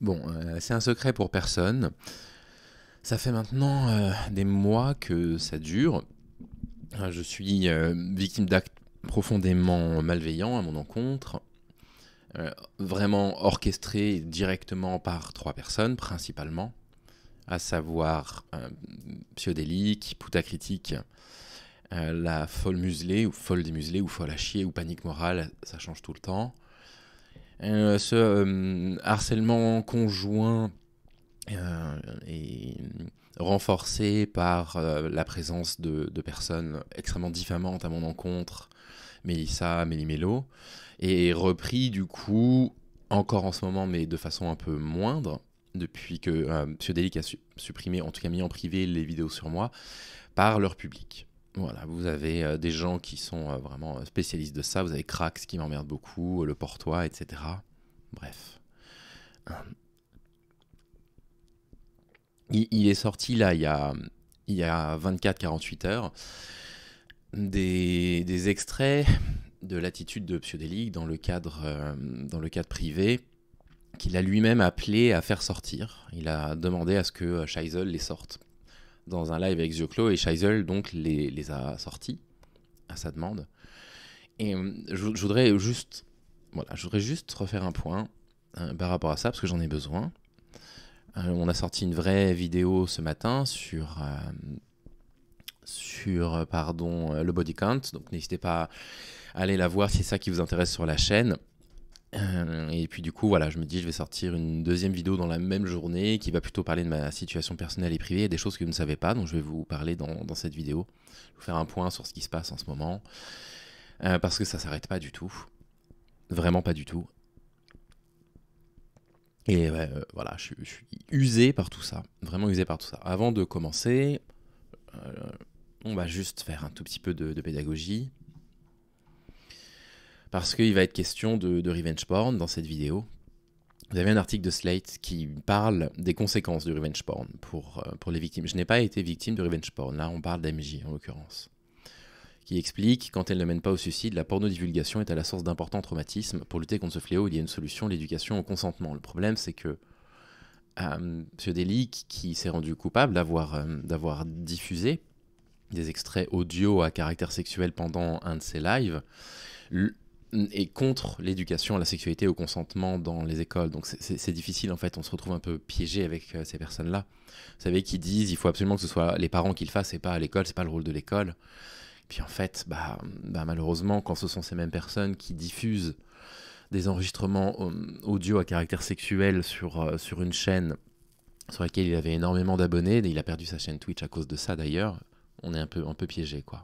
Bon, c'est un secret pour personne. Ça fait maintenant des mois que ça dure. Je suis victime d'actes profondément malveillants à mon encontre, euh, vraiment orchestrés directement par 3 personnes principalement, à savoir Psyodélique, Poutacritique, la folle muselée ou folle démuselée ou folle à chier ou panique morale, ça change tout le temps. Ce harcèlement conjoint est renforcé par la présence de personnes extrêmement diffamantes à mon encontre, Mélissa, Méli-Mélo, et repris du coup, encore en ce moment, mais de façon un peu moindre, depuis que Psyodélique a supprimé, en tout cas mis en privé, les vidéos sur moi, par leur public. Voilà, vous avez des gens qui sont vraiment spécialistes de ça, vous avez Crax qui m'emmerde beaucoup, le Portois, etc. Bref. Il est sorti là, il y a 24-48 heures, des extraits de l'attitude de Psyodélique dans le cadre privé, qu'il a lui-même appelé à faire sortir. Il a demandé à ce que Scheisel les sorte dans un live avec Zioclo, et Scheisel donc les a sortis à sa demande. Et je voudrais juste refaire un point par rapport à ça, parce que j'en ai besoin. On a sorti une vraie vidéo ce matin sur le body count, donc n'hésitez pas à aller la voir si c'est ça qui vous intéresse sur la chaîne. Et puis du coup, voilà, je me dis, je vais sortir une deuxième vidéo dans la même journée qui va plutôt parler de ma situation personnelle et privée et des choses que vous ne savez pas, donc je vais vous parler dans cette vidéo. Je vais vous faire un point sur ce qui se passe en ce moment, parce que ça s'arrête pas du tout. Vraiment pas du tout. Et voilà, je suis usé par tout ça, vraiment usé par tout ça. Avant de commencer, on va juste faire un tout petit peu de pédagogie. Parce qu'il va être question de revenge porn dans cette vidéo. Vous avez un article de Slate qui parle des conséquences du revenge porn pour les victimes. Je n'ai pas été victime de revenge porn, là on parle d'MJ en l'occurrence. Qui explique, quand elle ne mène pas au suicide, la pornodivulgation est à la source d'importants traumatismes. Pour lutter contre ce fléau, il y a une solution, l'éducation au consentement. Le problème, c'est que Psyodélique, qui s'est rendu coupable d'avoir diffusé des extraits audio à caractère sexuel pendant un de ses lives, est contre l'éducation à la sexualité et au consentement dans les écoles. Donc c'est difficile en fait, on se retrouve un peu piégé avec ces personnes-là. Vous savez, qui disent il faut absolument que ce soit les parents qui le fassent et pas à l'école, c'est pas le rôle de l'école. Puis en fait, malheureusement, quand ce sont ces mêmes personnes qui diffusent des enregistrements audio à caractère sexuel sur une chaîne sur laquelle il avait énormément d'abonnés, et il a perdu sa chaîne Twitch à cause de ça d'ailleurs, on est un peu piégé quoi.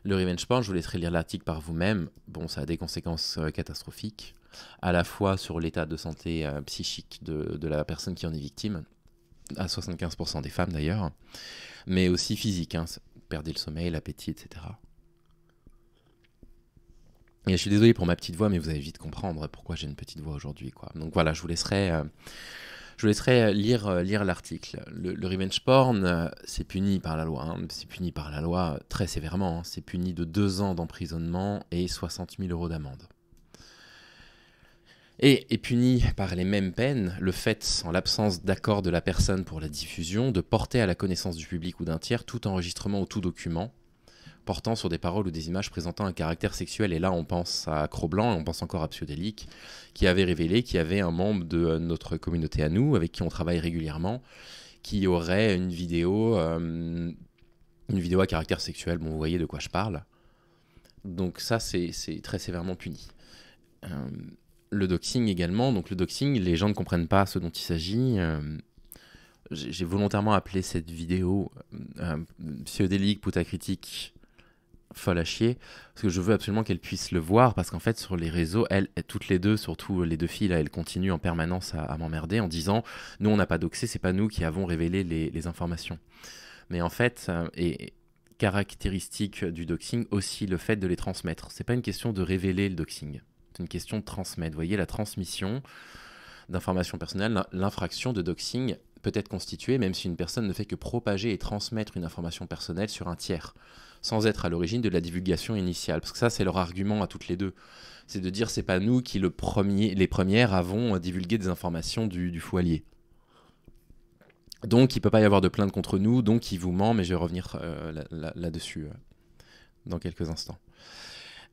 Le revenge porn, je vous laisserai lire l'article par vous-même. Bon, ça a des conséquences catastrophiques, à la fois sur l'état de santé psychique de la personne qui en est victime, à 75% des femmes d'ailleurs, mais aussi physique, hein, perdez le sommeil, l'appétit, etc. Et je suis désolé pour ma petite voix, mais vous allez vite comprendre pourquoi j'ai une petite voix aujourd'hui, quoi. Donc voilà, je vous laisserai lire l'article. Le revenge porn, c'est puni par la loi. Hein. C'est puni par la loi très sévèrement. Hein. C'est puni de 2 ans d'emprisonnement et 60 000 € d'amende. Et est puni par les mêmes peines le fait, en l'absence d'accord de la personne pour la diffusion, de porter à la connaissance du public ou d'un tiers tout enregistrement ou tout document portant sur des paroles ou des images présentant un caractère sexuel. Et là, on pense à Cro-Blanc et on pense encore à Psyodélique, qui avait révélé qu'il y avait un membre de notre communauté à nous, avec qui on travaille régulièrement, qui aurait une vidéo à caractère sexuel. Bon, vous voyez de quoi je parle. Donc ça, c'est très sévèrement puni. Le doxing également. Donc le doxing, les gens ne comprennent pas ce dont il s'agit. J'ai volontairement appelé cette vidéo Psyodélique, Poutacritique, folle à chier, parce que je veux absolument qu'elles puissent le voir, parce qu'en fait sur les réseaux, toutes les deux, surtout les 2 filles là, elles continuent en permanence à m'emmerder en disant nous on n'a pas doxé, c'est pas nous qui avons révélé les informations. Mais en fait, et caractéristique du doxing aussi le fait de les transmettre. C'est pas une question de révéler le doxing, c'est une question de transmettre. Vous voyez, la transmission d'informations personnelles, l'infraction de doxing peut être constituée même si une personne ne fait que propager et transmettre une information personnelle sur un tiers, sans être à l'origine de la divulgation initiale. Parce que ça, c'est leur argument à toutes les deux. C'est de dire, c'est pas nous qui les premières avons divulgué des informations du faux allié. Donc, il ne peut pas y avoir de plainte contre nous, donc il vous ment, mais je vais revenir là-dessus dans quelques instants.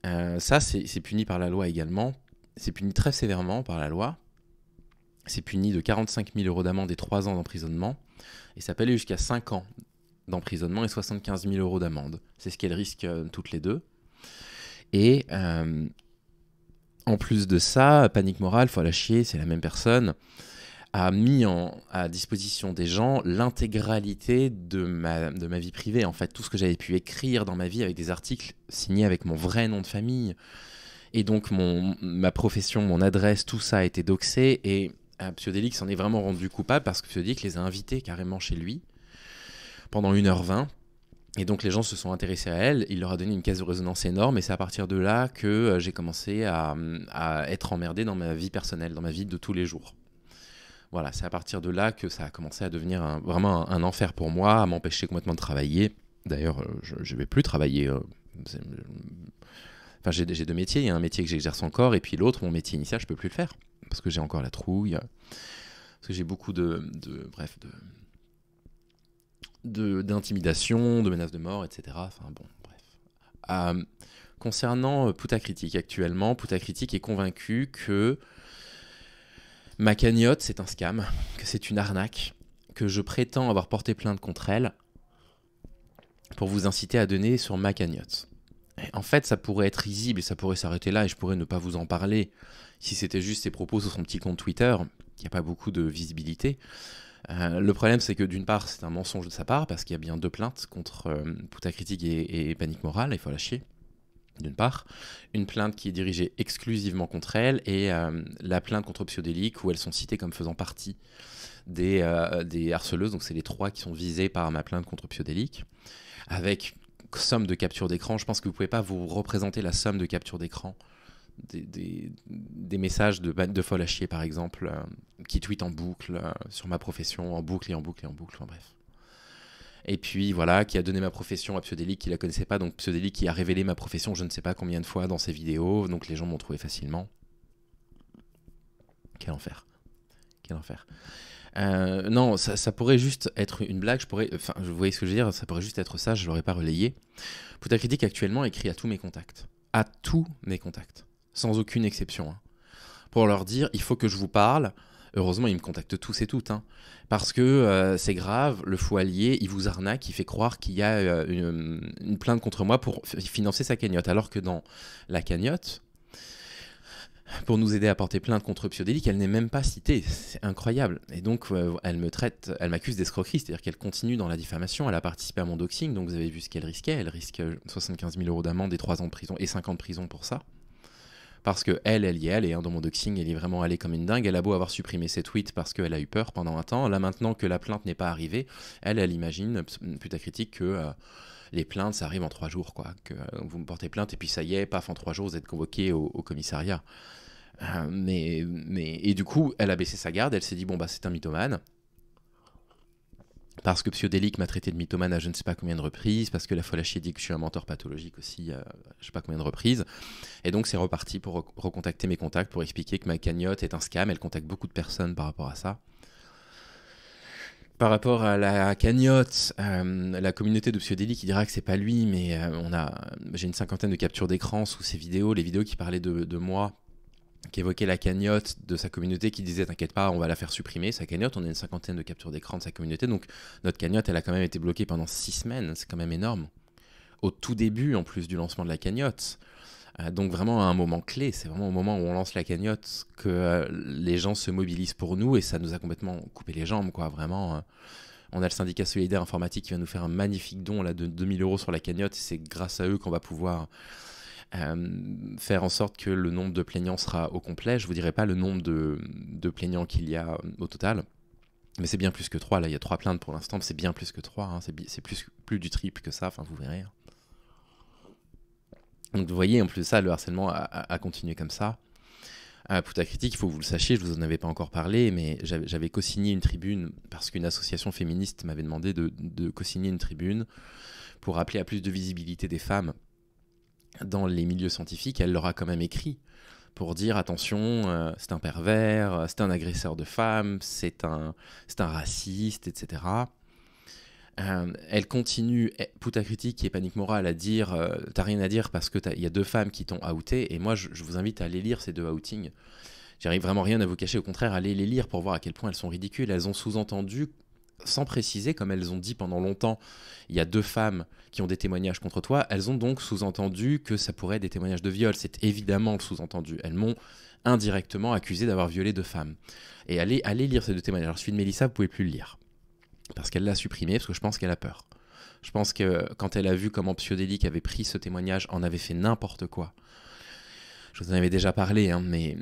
Ça, c'est puni par la loi également. C'est puni très sévèrement par la loi. C'est puni de 45 000 € d'amende et 3 ans d'emprisonnement. Et ça peut aller jusqu'à 5 ans d'emprisonnement et 75 000 € d'amende. C'est ce qu'elles risquent toutes les deux. Et en plus de ça, Panique Morale, faut la chier, c'est la même personne, a mis à disposition des gens l'intégralité de ma vie privée. En fait, tout ce que j'avais pu écrire dans ma vie avec des articles signés avec mon vrai nom de famille. Et donc, ma profession, mon adresse, tout ça a été doxé. Et Psyodélique s'en est vraiment rendu coupable parce que Psyodélique les a invités carrément chez lui pendant 1h20. Et donc, les gens se sont intéressés à elle. Il leur a donné une caisse de résonance énorme. Et c'est à partir de là que j'ai commencé à être emmerdé dans ma vie personnelle, dans ma vie de tous les jours. Voilà, c'est à partir de là que ça a commencé à devenir vraiment un enfer pour moi, à m'empêcher complètement de travailler. D'ailleurs, je ne vais plus travailler. Enfin, j'ai 2 métiers. Il y a un métier que j'exerce encore, et puis l'autre, mon métier initial, je ne peux plus le faire. Parce que j'ai encore la trouille, parce que j'ai beaucoup d'intimidation, de menaces de mort, etc. Enfin bon, bref. Concernant Poutacritique, actuellement, Poutacritique est convaincu que ma cagnotte, c'est un scam, que c'est une arnaque, que je prétends avoir porté plainte contre elle pour vous inciter à donner sur ma cagnotte. Et en fait, ça pourrait être risible et ça pourrait s'arrêter là et je pourrais ne pas vous en parler si c'était juste ses propos sur son petit compte Twitter, qui n'a pas beaucoup de visibilité. Le problème, c'est que d'une part, c'est un mensonge de sa part, parce qu'il y a bien 2 plaintes contre Poutacritique et Panique Morale, il faut la chier. D'une part, une plainte qui est dirigée exclusivement contre elle et la plainte contre Psyodélique où elles sont citées comme faisant partie des harceleuses. Donc c'est les 3 qui sont visées par ma plainte contre Psyodélique, avec somme de capture d'écran. Je pense que vous ne pouvez pas vous représenter la somme de capture d'écran des messages de folle à chier, par exemple, qui tweetent en boucle sur ma profession, en boucle et en boucle et en boucle, enfin bref. Et puis voilà, qui a donné ma profession à Psyodélique, qui ne la connaissait pas, donc Psyodélique qui a révélé ma profession je ne sais pas combien de fois dans ses vidéos, donc les gens m'ont trouvé facilement. Quel enfer. Quel enfer. Non, ça pourrait juste être une blague, vous voyez ce que je veux dire, ça pourrait juste être ça, je ne l'aurais pas relayé. Poutacritique actuellement écrit à tous mes contacts. À tous mes contacts. Sans aucune exception. Hein. Pour leur dire, il faut que je vous parle. Heureusement, ils me contactent tous et toutes. Hein, parce que c'est grave, le faux allié, il vous arnaque, il fait croire qu'il y a une plainte contre moi pour financer sa cagnotte. Alors que dans la cagnotte, pour nous aider à porter plainte contre Psyodélique, elle n'est même pas citée. C'est incroyable. Et donc, elle m'accuse d'escroquerie, c'est-à-dire qu'elle continue dans la diffamation. Elle a participé à mon doxing, donc vous avez vu ce qu'elle risquait. Elle risque 75 000 € d'amende et 3 ans de prison et 5 ans de prison pour ça. Parce qu'elle y est allée, hein, dans mon doxing, elle est vraiment allée comme une dingue. Elle a beau avoir supprimé ses tweets parce qu'elle a eu peur pendant un temps. Là, maintenant que la plainte n'est pas arrivée, elle imagine, Putacritique, que les plaintes, ça arrive en 3 jours, quoi. Que vous me portez plainte et puis ça y est, paf, en 3 jours, vous êtes convoqué au commissariat. Et du coup, elle a baissé sa garde, elle s'est dit, bon, bah, c'est un mythomane. Parce que Psyodélique m'a traité de mythomane à je ne sais pas combien de reprises, parce que la folle à chier dit que je suis un menteur pathologique aussi, je ne sais pas combien de reprises. Et donc c'est reparti pour recontacter mes contacts, pour expliquer que ma cagnotte est un scam. Elle contacte beaucoup de personnes par rapport à ça. Par rapport à la cagnotte, la communauté de Psyodélique qui dira que c'est pas lui, mais j'ai une 50aine de captures d'écran sous ces vidéos, les vidéos qui parlaient de moi, qui évoquait la cagnotte de sa communauté, qui disait t'inquiète pas, on va la faire supprimer, sa cagnotte. On a une 50aine de captures d'écran de sa communauté, donc notre cagnotte, elle a quand même été bloquée pendant 6 semaines, c'est quand même énorme. Au tout début, en plus du lancement de la cagnotte. Donc vraiment à un moment clé, c'est vraiment au moment où on lance la cagnotte que les gens se mobilisent pour nous, et ça nous a complètement coupé les jambes, quoi, vraiment. On a le syndicat solidaire informatique qui va nous faire un magnifique don là, de 2 000 € sur la cagnotte, et c'est grâce à eux qu'on va pouvoir faire en sorte que le nombre de plaignants sera au complet. Je ne vous dirai pas le nombre de plaignants qu'il y a au total, mais c'est bien plus que 3. Là, il y a 3 plaintes pour l'instant, mais c'est bien plus que 3. Hein. C'est plus du triple que ça, enfin, vous verrez. Hein. Donc vous voyez, en plus de ça, le harcèlement a continué comme ça. À Putacritique, il faut que vous le sachiez, je vous en avais pas encore parlé, mais j'avais co-signé une tribune parce qu'une association féministe m'avait demandé de co-signer une tribune pour appeler à plus de visibilité des femmes dans les milieux scientifiques. Elle leur a quand même écrit pour dire attention, c'est un pervers, c'est un agresseur de femmes, c'est un raciste, etc. Elle continue, Putacritique et Panique Morale, à dire t'as rien à dire parce qu'il y a 2 femmes qui t'ont outé. Et moi, je vous invite à aller lire ces 2 outings. J'arrive vraiment rien à vous cacher, au contraire, allez les lire pour voir à quel point elles sont ridicules. Elles ont sous-entendu, sans préciser, comme elles ont dit pendant longtemps, il y a 2 femmes qui ont des témoignages contre toi. Elles ont donc sous-entendu que ça pourrait être des témoignages de viol. C'est évidemment le sous-entendu. Elles m'ont indirectement accusé d'avoir violé 2 femmes. Et allez lire ces 2 témoignages. Alors, celui de Mélissa, vous pouvez plus le lire. Parce qu'elle l'a supprimé, parce que je pense qu'elle a peur. Je pense que quand elle a vu comment Psyodélique avait pris ce témoignage, en avait fait n'importe quoi. Je vous en avais déjà parlé, hein, mais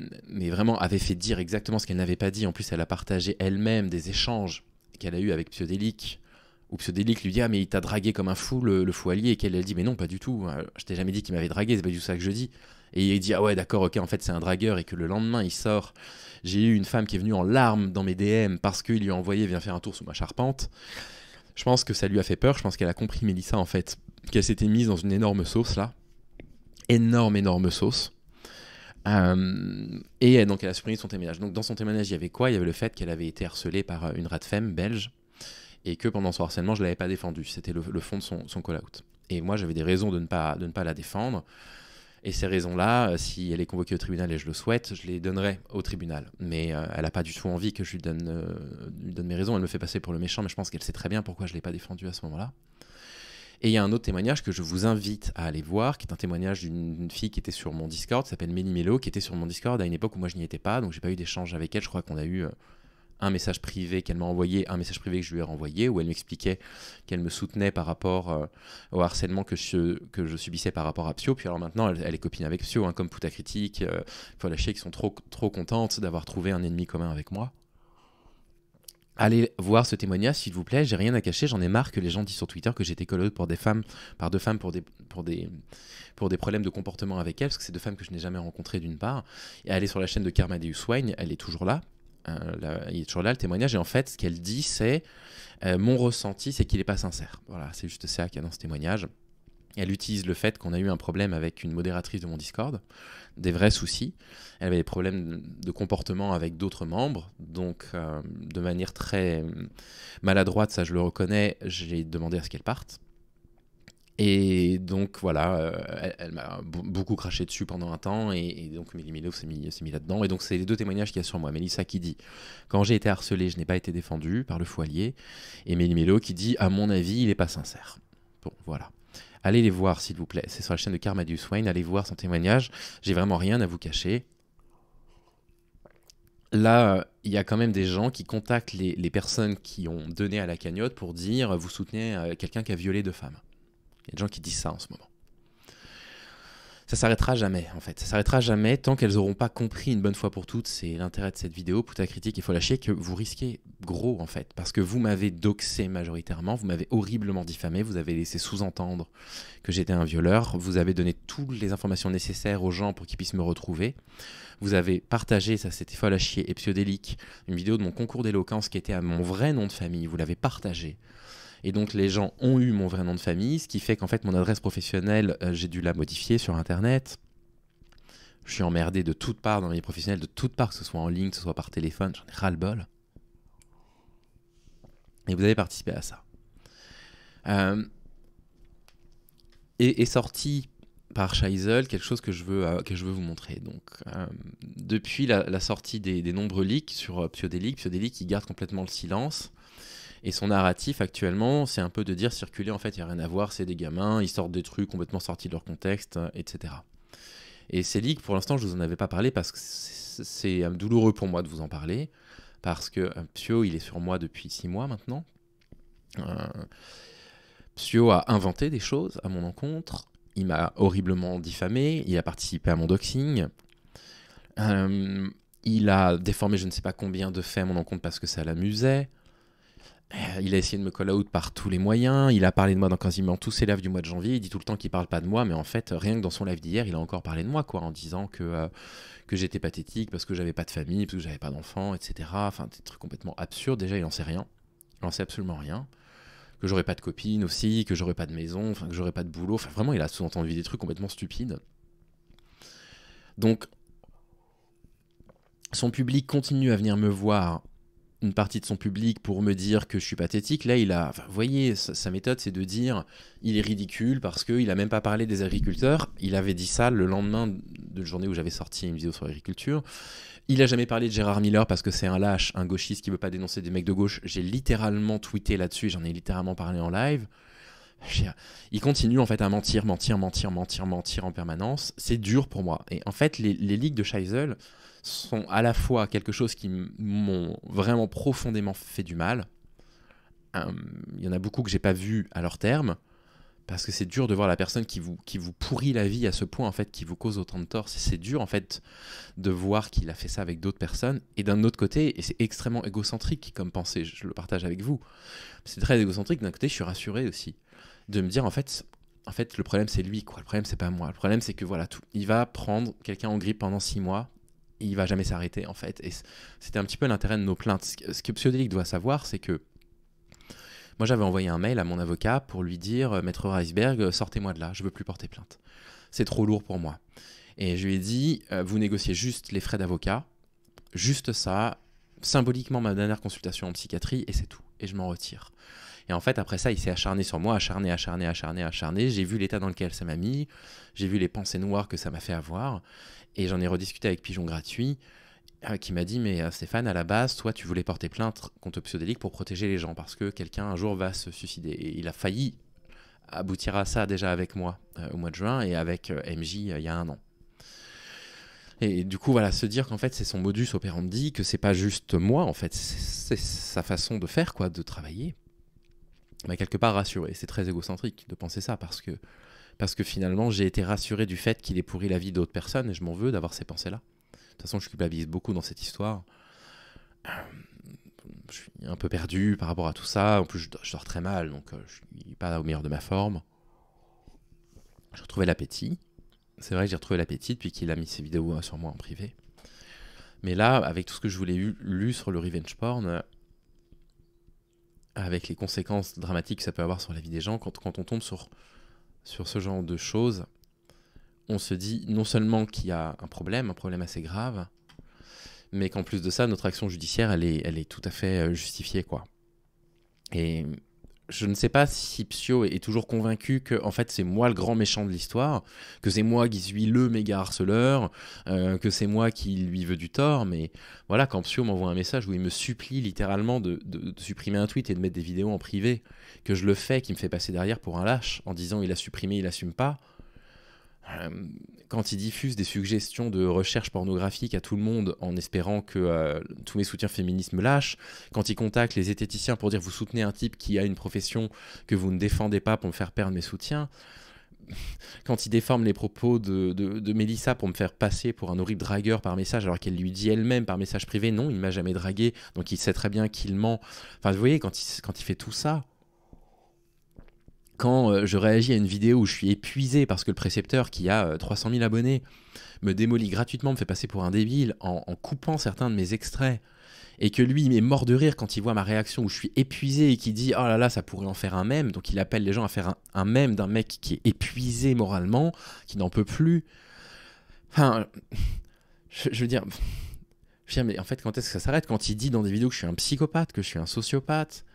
vraiment avait fait dire exactement ce qu'elle n'avait pas dit. En plus, elle a partagé elle-même des échanges qu'elle a eu avec Psyodélique, où Psyodélique lui dit « Ah, mais il t'a dragué comme un fou, le fou allié », et qu'elle elle dit « Mais non, pas du tout, je t'ai jamais dit qu'il m'avait dragué, c'est pas du tout ça que je dis ». Et il dit « Ah ouais, d'accord, ok, en fait c'est un dragueur », et que le lendemain il sort « J'ai eu une femme qui est venue en larmes dans mes DM parce qu'il lui a envoyé « Viens faire un tour sous ma charpente ». Je pense que ça lui a fait peur, je pense qu'elle a compris, Mélissa, en fait, qu'elle s'était mise dans une énorme sauce, là. Énorme sauce. Et donc elle a supprimé son témoignage. Donc dans son témoignage, il y avait quoi ? Il y avait le fait qu'elle avait été harcelée par une radfemme belge et que pendant son harcèlement, je ne l'avais pas défendue. C'était le fond de son call-out. Et moi, j'avais des raisons de ne pas la défendre. Et ces raisons-là, si elle est convoquée au tribunal, et je le souhaite, je les donnerai au tribunal. Mais elle n'a pas du tout envie que je lui donne mes raisons. Elle me fait passer pour le méchant, mais je pense qu'elle sait très bien pourquoi je ne l'ai pas défendue à ce moment-là. Et il y a un autre témoignage que je vous invite à aller voir, qui est un témoignage d'une fille qui était sur mon Discord, qui s'appelle Mélie Mélo, qui était sur mon Discord à une époque où moi je n'y étais pas, donc j'ai pas eu d'échange avec elle. Je crois qu'on a eu un message privé qu'elle m'a envoyé, un message privé que je lui ai renvoyé, où elle m'expliquait qu'elle me soutenait par rapport au harcèlement que je subissais par rapport à Psio. Puis alors maintenant, elle est copine avec Psio, hein, comme Putacritique. Il faut lâcher qu'ils sont trop contentes d'avoir trouvé un ennemi commun avec moi. Allez voir ce témoignage, s'il vous plaît. J'ai rien à cacher. J'en ai marre que les gens disent sur Twitter que j'étais call-out pour 2 femmes pour des problèmes de comportement avec elles, parce que c'est 2 femmes que je n'ai jamais rencontrées d'une part. Et allez sur la chaîne de Karma Deus Wine, elle est toujours là. Il est toujours là, le témoignage. Et en fait, ce qu'elle dit, c'est mon ressenti, c'est qu'il n'est pas sincère. Voilà, c'est juste ça qu'il y a dans ce témoignage. Elle utilise le fait qu'on a eu un problème avec une modératrice de mon Discord, des vrais soucis. Elle avait des problèmes de comportement avec d'autres membres, donc de manière très maladroite, ça je le reconnais, j'ai demandé à ce qu'elle parte. Et donc voilà, elle m'a beaucoup craché dessus pendant un temps, et donc Mélie Mélo s'est mis là-dedans. Et donc c'est les 2 témoignages qu'il y a sur moi. Mélissa qui dit « Quand j'ai été harcelée, je n'ai pas été défendue par le fou allié », et Mélie Mélo qui dit « À mon avis, il n'est pas sincère ». Bon, voilà. Allez les voir, s'il vous plaît. C'est sur la chaîne de Karma Deus Wine. Allez voir son témoignage. J'ai vraiment rien à vous cacher. Là, il y a quand même des gens qui contactent les personnes qui ont donné à la cagnotte pour dire « Vous soutenez quelqu'un qui a violé 2 femmes ». Il y a des gens qui disent ça en ce moment. Ça s'arrêtera jamais, en fait. Ça s'arrêtera jamais tant qu'elles n'auront pas compris une bonne fois pour toutes, c'est l'intérêt de cette vidéo, Putacritique, il faut lâcher, que vous risquez gros, en fait. Parce que vous m'avez doxé majoritairement, vous m'avez horriblement diffamé, vous avez laissé sous-entendre que j'étais un violeur, vous avez donné toutes les informations nécessaires aux gens pour qu'ils puissent me retrouver. Vous avez partagé, ça c'était folle à chier, et Psyodélique, une vidéo de mon concours d'éloquence qui était à mon vrai nom de famille, vous l'avez partagé. Et donc les gens ont eu mon vrai nom de famille, ce qui fait qu'en fait mon adresse professionnelle, j'ai dû la modifier sur internet. Je suis emmerdé de toutes parts dans ma vie professionnelle, de toutes parts, que ce soit en ligne, que ce soit par téléphone, j'en ai ras-le-bol. Et vous avez participé à ça. Et sorti par Scheisel, quelque chose que je veux vous montrer. Donc, depuis la sortie des nombreux leaks sur Psyodélique, il garde complètement le silence. Et son narratif actuellement, c'est un peu de dire circuler, en fait, il n'y a rien à voir, c'est des gamins, ils sortent des trucs complètement sortis de leur contexte, etc. Et ces leaks, pour l'instant, je ne vous en avais pas parlé parce que c'est douloureux pour moi de vous en parler, parce que Psio, il est sur moi depuis 6 mois maintenant. Psio a inventé des choses à mon encontre, il m'a horriblement diffamé, il a participé à mon doxing, il a déformé je ne sais pas combien de faits à mon encontre parce que ça l'amusait. Il a essayé de me call out par tous les moyens, il a parlé de moi dans quasiment tous ses lives du mois de janvier, il dit tout le temps qu'il parle pas de moi, mais en fait, rien que dans son live d'hier, il a encore parlé de moi, quoi, en disant que j'étais pathétique parce que j'avais pas de famille, parce que j'avais pas d'enfants, etc. Enfin, des trucs complètement absurdes. Déjà, il en sait rien. Il en sait absolument rien. Que j'aurais pas de copine aussi, que j'aurais pas de maison, enfin, que j'aurais pas de boulot. Enfin, vraiment, il a sous-entendu des trucs complètement stupides. Donc, son public continue à venir me voir, une partie de son public, pour me dire que je suis pathétique. Là, vous voyez, sa méthode, c'est de dire il est ridicule parce qu'il a même pas parlé des agriculteurs. Il avait dit ça le lendemain de la journée où j'avais sorti une vidéo sur l'agriculture. Il a jamais parlé de Gérard Miller parce que c'est un lâche, un gauchiste qui veut pas dénoncer des mecs de gauche. J'ai littéralement tweeté là-dessus, j'en ai littéralement parlé en live. Il continue en fait à mentir en permanence. C'est dur pour moi. Et en fait, les leaks de Scheisel sont à la fois quelque chose qui m'ont vraiment profondément fait du mal. Il y en a beaucoup que j'ai pas vu à leur terme, parce que c'est dur de voir la personne qui vous pourrit la vie à ce point, en fait, qui vous cause autant de tort. C'est dur en fait de voir qu'il a fait ça avec d'autres personnes. Et d'un autre côté, et c'est extrêmement égocentrique comme pensée, je le partage avec vous, c'est très égocentrique. D'un côté, je suis rassuré aussi de me dire en fait le problème c'est lui, quoi. Le problème c'est pas moi. Le problème c'est que voilà, il va prendre quelqu'un en grippe pendant 6 mois. Il va jamais s'arrêter en fait. Et c'était un petit peu l'intérêt de nos plaintes. Ce que Psyodélique doit savoir, c'est que moi j'avais envoyé un mail à mon avocat pour lui dire Maître Reisberg, sortez-moi de là, je veux plus porter plainte. C'est trop lourd pour moi. Et je lui ai dit vous négociez juste les frais d'avocat, juste ça, symboliquement ma dernière consultation en psychiatrie, et c'est tout. Et je m'en retire. Et en fait, après ça, il s'est acharné sur moi, acharné. J'ai vu l'état dans lequel ça m'a mis, j'ai vu les pensées noires que ça m'a fait avoir. Et j'en ai rediscuté avec Pigeon Gratuit, qui m'a dit mais Stéphane, à la base, toi, tu voulais porter plainte contre Psyodélique pour protéger les gens, parce que quelqu'un un jour va se suicider. Et il a failli aboutir à ça déjà avec moi au mois de juin, et avec MJ il y a 1 an. Et du coup, voilà, se dire qu'en fait, c'est son modus operandi, que c'est pas juste moi, en fait, c'est sa façon de faire, quoi, de travailler, m'a quelque part rassuré. C'est très égocentrique de penser ça, parce que finalement, j'ai été rassuré du fait qu'il ait pourri la vie d'autres personnes, et je m'en veux d'avoir ces pensées-là. De toute façon, je culpabilise beaucoup dans cette histoire. Je suis un peu perdu par rapport à tout ça. En plus, je dors très mal, donc je suis pas au meilleur de ma forme. J'ai retrouvé l'appétit. C'est vrai que j'ai retrouvé l'appétit depuis qu'il a mis ses vidéos sur moi en privé. Mais là, avec tout ce que je voulais lu sur le revenge porn, avec les conséquences dramatiques que ça peut avoir sur la vie des gens, quand on tombe sur ce genre de choses, on se dit non seulement qu'il y a un problème assez grave, mais qu'en plus de ça, notre action judiciaire, elle est tout à fait justifiée, quoi. Et je ne sais pas si Psyo est toujours convaincu que en fait c'est moi le grand méchant de l'histoire, que c'est moi qui suis le méga harceleur, que c'est moi qui lui veux du tort, mais voilà, quand Psyo m'envoie un message où il me supplie littéralement de supprimer un tweet et de mettre des vidéos en privé, que je le fais, qui me fait passer derrière pour un lâche en disant il a supprimé, il assume pas. Quand il diffuse des suggestions de recherche pornographique à tout le monde en espérant que tous mes soutiens féministes me lâchent, quand il contacte les zététiciens pour dire vous soutenez un type qui a une profession que vous ne défendez pas pour me faire perdre mes soutiens, quand il déforme les propos de Mélissa pour me faire passer pour un horrible dragueur par message alors qu'elle lui dit elle-même par message privé non, il m'a jamais dragué, donc il sait très bien qu'il ment. Enfin, vous voyez, quand il fait tout ça, quand je réagis à une vidéo où je suis épuisé parce que le précepteur qui a 300 000 abonnés me démolit gratuitement, me fait passer pour un débile en coupant certains de mes extraits, et que lui il est mort de rire quand il voit ma réaction où je suis épuisé et qui dit oh là là ça pourrait en faire un mème, donc il appelle les gens à faire un mème d'un mec qui est épuisé moralement, qui n'en peut plus. Enfin, je veux dire mais en fait quand est-ce que ça s'arrête? Quand il dit dans des vidéos que je suis un psychopathe, que je suis un sociopathe,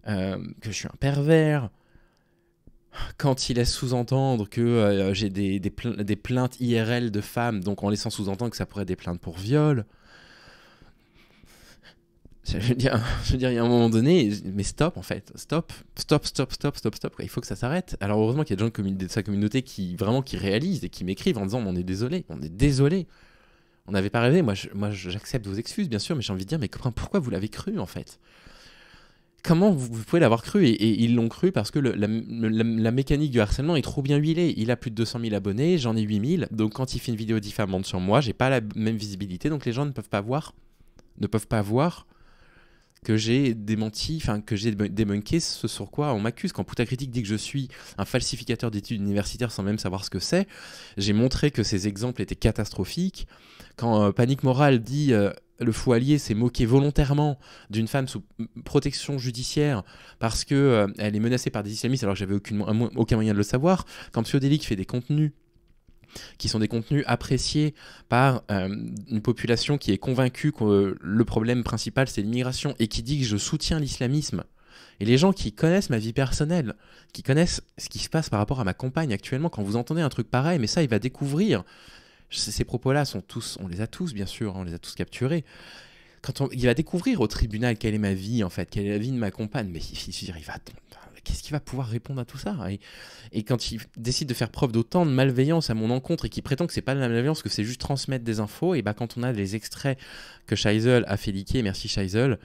que je suis un pervers, quand il laisse sous-entendre que j'ai des plaintes IRL de femmes, donc en laissant sous-entendre que ça pourrait être des plaintes pour viol. Je veux dire, il y a un moment donné, mais stop en fait, stop, quoi. Il faut que ça s'arrête. Alors heureusement qu'il y a des gens de sa communauté qui réalisent et qui m'écrivent en disant on est désolé, on n'avait pas rêvé. Moi j'accepte vos excuses bien sûr, mais j'ai envie de dire mais pourquoi vous l'avez cru en fait? Comment vous pouvez l'avoir cru? Et ils l'ont cru parce que la mécanique du harcèlement est trop bien huilée. Il a plus de 200 000 abonnés, j'en ai 8 000. Donc quand il fait une vidéo diffamante sur moi, j'ai pas la même visibilité. Donc les gens ne peuvent pas voir que j'ai démenti, enfin que j'ai débunké ce sur quoi on m'accuse. Quand Pouta Critique dit que je suis un falsificateur d'études universitaires sans même savoir ce que c'est, j'ai montré que ces exemples étaient catastrophiques. Quand Panique Morale dit le fou allié s'est moqué volontairement d'une femme sous protection judiciaire parce que elle est menacée par des islamistes alors que j'avais aucun moyen de le savoir. Quand Psyodélique fait des contenus qui sont des contenus appréciés par une population qui est convaincue que le problème principal c'est l'immigration et qui dit que je soutiens l'islamisme. Et les gens qui connaissent ma vie personnelle, qui connaissent ce qui se passe par rapport à ma compagne actuellement, quand vous entendez un truc pareil, mais ça il va découvrir. Ces propos-là sont tous, on les a tous bien sûr, on les a tous capturés. Il va découvrir au tribunal quelle est ma vie en fait, quelle est la vie de ma compagne, mais il va qu'est-ce qu'il va pouvoir répondre à tout ça et quand il décide de faire preuve d'autant de malveillance à mon encontre et qu'il prétend que c'est pas de la malveillance, que c'est juste transmettre des infos, et bah quand on a les extraits que Scheisel a fait leaker, merci Scheisel,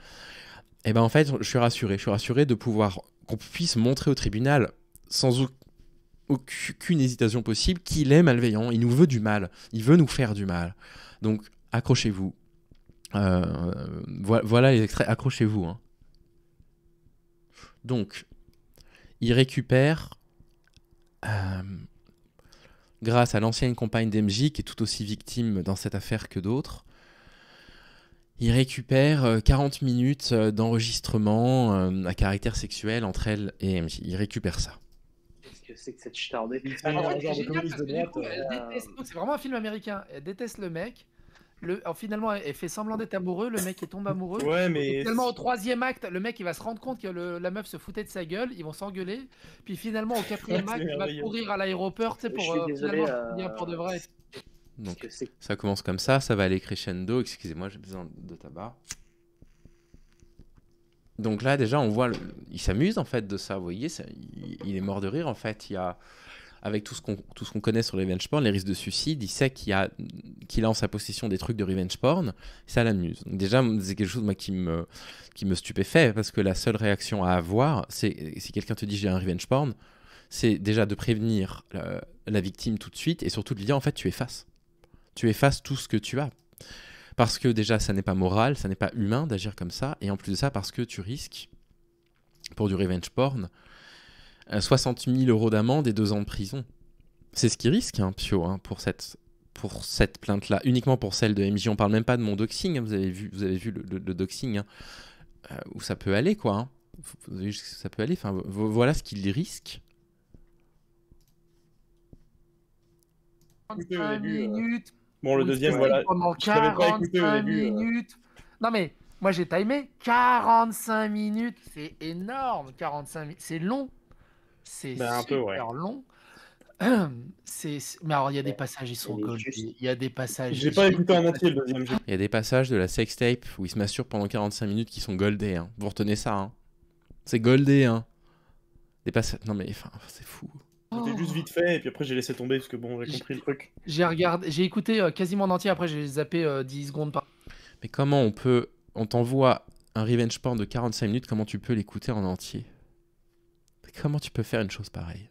et ben en fait je suis rassuré de pouvoir qu'on puisse montrer au tribunal sans aucune hésitation possible qu'il est malveillant, il nous veut du mal, il veut nous faire du mal. Donc accrochez-vous. Voilà les extraits, accrochez-vous. Hein. Donc, il récupère, grâce à l'ancienne compagne d'MJ, qui est tout aussi victime dans cette affaire que d'autres, il récupère 40 minutes d'enregistrement à caractère sexuel entre elle et MJ. Il récupère ça. Qu'est-ce que c'est que cette chetardée? En fait, c'est génial parce que du coup, elle déteste... C'est vraiment un film américain. Elle déteste le mec. Alors, finalement, elle fait semblant d'être amoureux, le mec il tombe amoureux. Ouais, mais et finalement, au troisième acte, le mec il va se rendre compte que la meuf se foutait de sa gueule, ils vont s'engueuler. Puis finalement, au quatrième acte, il va courir à l'aéroport, tu sais, pour finalement finir pour de vrai. Donc, ça commence comme ça va aller crescendo. Excusez-moi, j'ai besoin de tabac. Donc là, déjà, on voit, il s'amuse en fait de ça. Vous voyez, il est mort de rire en fait. Il y a, avec tout ce qu'on connaît sur le revenge porn, les risques de suicide, il sait qu'il a en sa possession des trucs de revenge porn. Ça l'amuse. Donc déjà, c'est quelque chose moi, qui me stupéfait parce que la seule réaction à avoir, c'est si quelqu'un te dit j'ai un revenge porn, c'est déjà de prévenir la victime tout de suite et surtout de lui dire en fait tu effaces. Tu effaces tout ce que tu as. Parce que déjà, ça n'est pas moral, ça n'est pas humain d'agir comme ça. Et en plus de ça, parce que tu risques, pour du revenge porn, 60 000 € d'amende et 2 ans de prison. C'est ce qu'il risque, hein, Pio, hein, pour cette plainte-là. Uniquement pour celle de MJ. On parle même pas de mon doxing. Hein, vous avez vu le doxing, hein, où ça peut aller, quoi. Hein. Vous avez vu que ça peut aller. Enfin, voilà ce qu'il risque. 45 minutes. Bon, le deuxième, voilà. Pendant 45 minutes. Non, mais moi, j'ai timé 45 minutes. C'est énorme, 45 minutes. C'est long. C'est super long. Mais alors, il y a des passages, ils sont goldés. Il y a des passages... J'ai pas écouté en entier le deuxième. Il y a des passages de la sextape où il se masturbe pendant 45 minutes qui sont goldés. Hein. Vous retenez ça, hein. C'est goldé, hein. Des passages... Non, mais enfin, c'est fou. C'était juste vite fait, et puis après j'ai laissé tomber parce que bon, j'ai compris le truc. J'ai écouté quasiment en entier, après j'ai zappé 10 secondes par... Mais comment on t'envoie un revenge porn de 45 minutes, comment tu peux l'écouter en entier? Comment tu peux faire une chose pareille?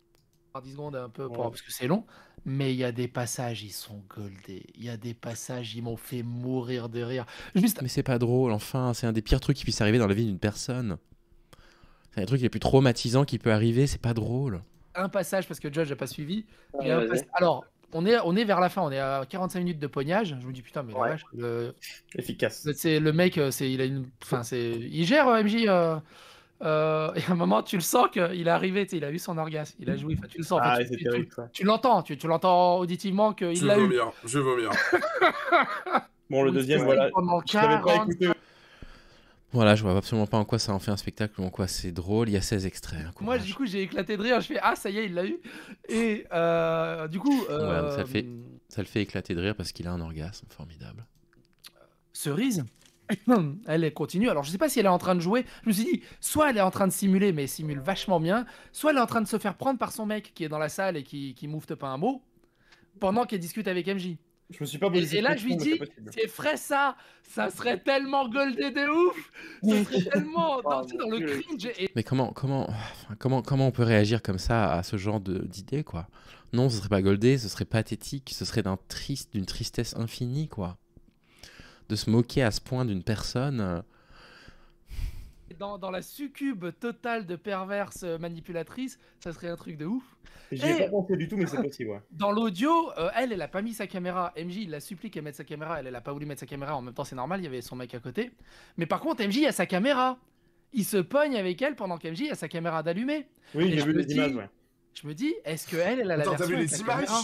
Par 10 secondes un peu, parce que c'est long, mais il y a des passages, ils sont goldés. Il y a des passages, ils m'ont fait mourir de rire. Mais c'est pas drôle, enfin, c'est un des pires trucs qui puisse arriver dans la vie d'une personne. C'est un des trucs les plus traumatisants qui peut arriver, c'est pas drôle. Un passage, parce que Judge n'a pas suivi. Alors, on est vers la fin, on est à 45 minutes de pognage. Je me dis, putain, mais la vache, efficace. C'est le mec, il gère MJ. Et à un moment, tu le sens qu'il est arrivé, il a eu son orgasme, il a joué. Tu le sens. Tu l'entends, tu l'entends auditivement qu'il l'a eu. Je veux bien. Bon, le deuxième, voilà. Pendant 40... Voilà, je vois absolument pas en quoi ça en fait un spectacle ou en quoi c'est drôle. Il y a 16 extraits. Hein, moi, du coup, j'ai éclaté de rire. Je fais ah, ça y est, il l'a eu. Et du coup, ouais, ça le fait éclater de rire parce qu'il a un orgasme formidable. Cerise, elle continue. Alors, je sais pas si elle est en train de jouer. Je me suis dit, soit elle est en train de simuler, mais elle simule vachement bien, soit elle est en train de se faire prendre par son mec qui est dans la salle et qui moufte pas un mot pendant qu'elle discute avec MJ. Je me suis pas posé et là, je lui dis, c'est frais ça serait tellement goldé de ouf, ça serait tellement dans le cringe. Mais comment on peut réagir comme ça à ce genre d'idée, quoi? Non, ce serait pas goldé, ce serait pathétique, ce serait d'une tristesse infinie, quoi. De se moquer à ce point d'une personne. dans la succube totale de perverse manipulatrice, ça serait un truc de ouf. J'y ai pas pensé du tout, mais c'est possible, ouais. Dans l'audio, elle a pas mis sa caméra. MJ, il la supplie qu'elle mette sa caméra. Elle a pas voulu mettre sa caméra. En même temps, c'est normal, il y avait son mec à côté. Mais par contre, MJ a sa caméra. Il se pogne avec elle pendant qu'MJ a sa caméra d'allumée. Oui, Et j'ai je vu me les dis- images, ouais. Je me dis, est-ce qu'elle, elle a la Attends, t'as version vu avec les la images? caméra?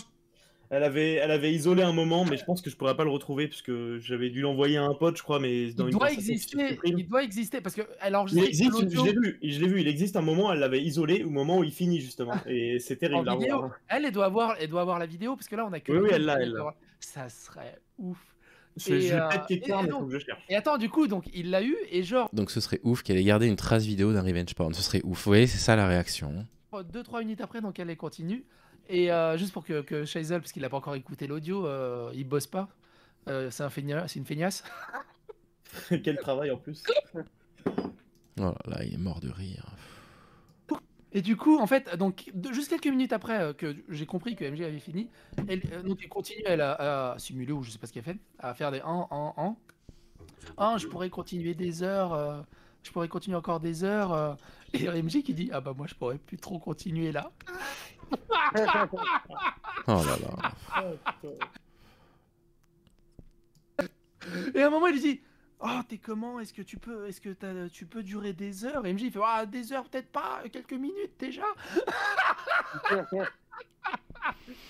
Elle avait isolé un moment, mais je pense que je pourrais pas le retrouver parce que j'avais dû l'envoyer à un pote, je crois, mais dans Il une doit conversation que je exister. supprime. Il doit exister parce qu'elle a Il enregistré existe, je l'audio l'ai vu, il existe un moment, elle l'avait isolé au moment où il finit justement, et c'est en terrible à vidéo. voir. Elle doit avoir la vidéo parce que là, on a que Oui, l'audio, oui, elle l'a, donc elle doit l'a. avoir- Ça serait ouf. Je Et, l'ai euh, peut-être quelque et- part, et mais donc- faut que je cherche. Et attends, du coup, donc il l'a eu et genre Donc ce serait ouf qu'elle ait gardé une trace vidéo d'un revenge porn. Ce serait ouf. Vous voyez, c'est ça la réaction. 2-3 minutes après, donc elle est continue. Et juste pour que Shazel, parce qu'il a pas encore écouté l'audio, il bosse pas. C'est une feignasse. Quel travail en plus. Oh là là, il est mort de rire. Et du coup, en fait, donc juste quelques minutes après que j'ai compris que MJ avait fini, donc elle continue à simuler, ou je sais pas ce qu'elle fait, à faire des je pourrais continuer des heures, je pourrais continuer encore des heures. Et MJ qui dit, ah bah moi je pourrais plus trop continuer là. Oh là là. Et à un moment il lui dit, oh t'es comment, est-ce que tu peux durer des heures? Et MJ il fait, ah des heures peut-être pas, quelques minutes déjà.